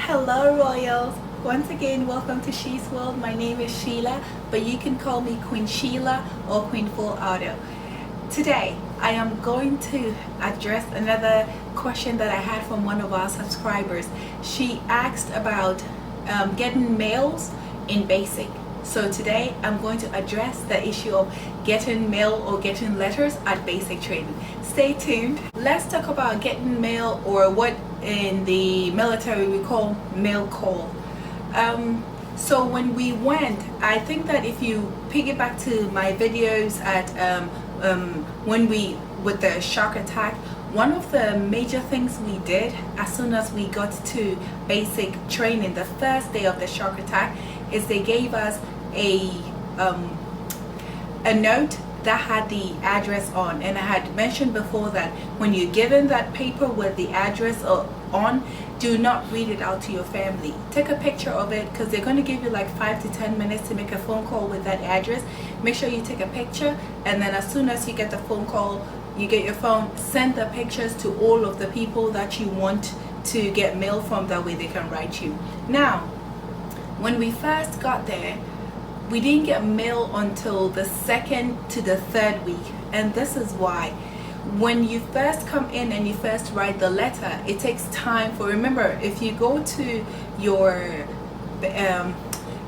Hello Royals! Once again, welcome to She's World. My name is Sheila, but you can call me Queen Sheila or Queen Full Auto. Today, I am going to address another question that I had from one of our subscribers. She asked about getting mails in basic. So today I'm going to address the issue of getting mail or getting letters at basic training. Stay tuned. Let's talk about getting mail, or what in the military we call mail call. So when we went, I think that if you piggyback to my videos at when we with the shark attack, one of the major things we did as soon as we got to basic training, the first day of the shark attack, is they gave us a note that had the address on. And I had mentioned before that when you're given that paper with the address on, do not read it out to your family. Take a picture of it, because they're going to give you like 5 to 10 minutes to make a phone call with that address. Make sure you take a picture, and then as soon as you get the phone call, you get your phone, send the pictures to all of the people that you want to get mail from. That way they can write you. Now, when we first got there, we didn't get mail until the second to the third week, and this is why. When you first come in and you first write the letter, it takes time for, remember, if you go to your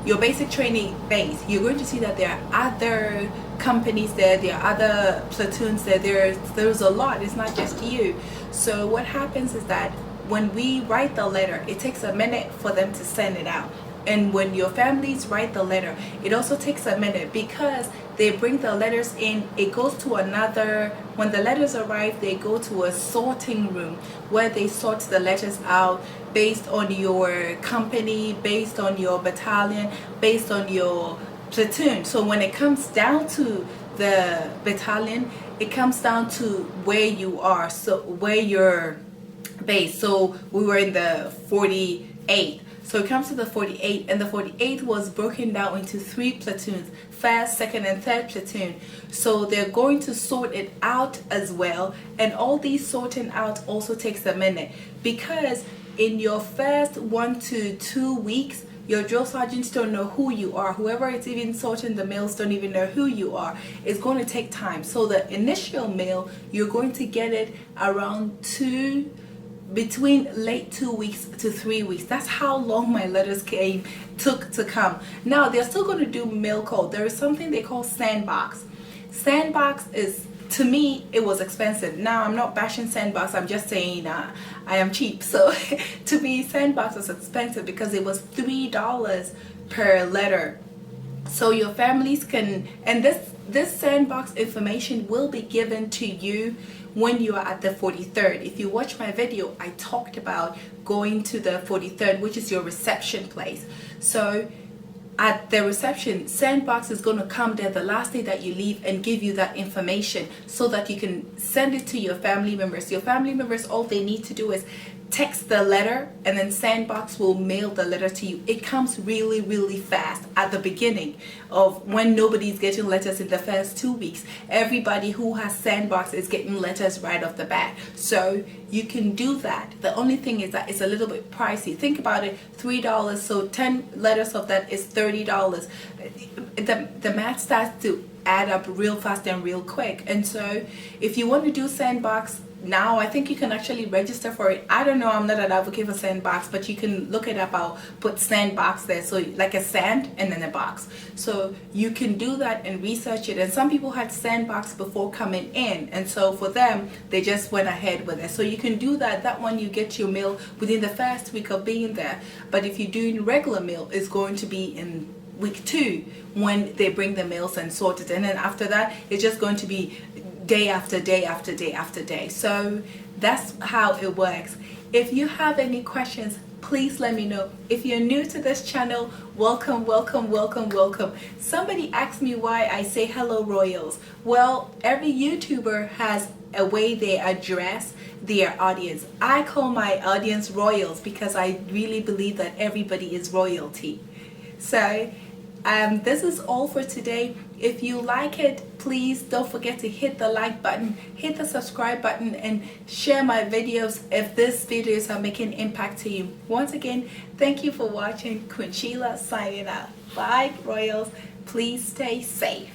basic training base, you're going to see that there are other companies there are other platoons there, there's a lot, it's not just you. So what happens is that when we write the letter, it takes a minute for them to send it out. And when your families write the letter, it also takes a minute, because they bring the letters in, it goes to another, when the letters arrive, they go to a sorting room where they sort the letters out based on your company, based on your battalion, based on your platoon. So when it comes down to the battalion, it comes down to where you are, so where you're based. So we were in the 48th. So it comes to the 48th, and the 48th was broken down into 3 platoons, 1st, 2nd, and 3rd platoon. So they're going to sort it out as well, and all these sorting out also takes a minute, because in your first 1 to 2 weeks, your drill sergeants don't know who you are. Whoever is even sorting the mails don't even know who you are. It's going to take time. So the initial mail, you're going to get it around between late 2 weeks to 3 weeks. That's how long my letters took to come. Now they're still going to do mail call. There is something they call Sandbox. Sandbox is, to me, it was expensive. Now I'm not bashing Sandbox, I'm just saying I am cheap. So to me, Sandbox was expensive because it was $3 per letter. So your families can, and this Sandbox information will be given to you when you are at the 43rd. If you watch my video, I talked about going to the 43rd, which is your reception place. So at the reception, Sandbox is going to come there the last day that you leave and give you that information so that you can send it to your family members. Your family members, all they need to do is text the letter, and then Sandbox will mail the letter to you. It comes really, really fast at the beginning of when nobody's getting letters in the first 2 weeks. Everybody who has Sandbox is getting letters right off the bat. So you can do that. The only thing is that it's a little bit pricey. Think about it, $3, so 10 letters of that is $30. The math starts to add up real fast and real quick. And so if you want to do Sandbox, now I think you can actually register for it. I don't know, I'm not an advocate for Sandbox, but you can look it up. I'll put Sandbox there, so like a sand and then a box. So you can do that and research it. And some people had Sandbox before coming in, and so for them, they just went ahead with it. So you can do that. That one, you get your mail within the first week of being there. But if you're doing regular mail, it's going to be in week 2 when they bring the mails and sort it. And then after that, it's just going to be day after day after day after day. So that's how it works. If you have any questions, please let me know. If you're new to this channel, welcome, welcome, welcome, welcome. Somebody asked me why I say hello Royals. Well, every YouTuber has a way they address their audience. I call my audience Royals because I really believe that everybody is royalty. So This is all for today. If you like it, please don't forget to hit the like button, hit the subscribe button, and share my videos if these videos are making impact to you. Once again, thank you for watching. Queen Sheila signing out. Bye, Royals. Please stay safe.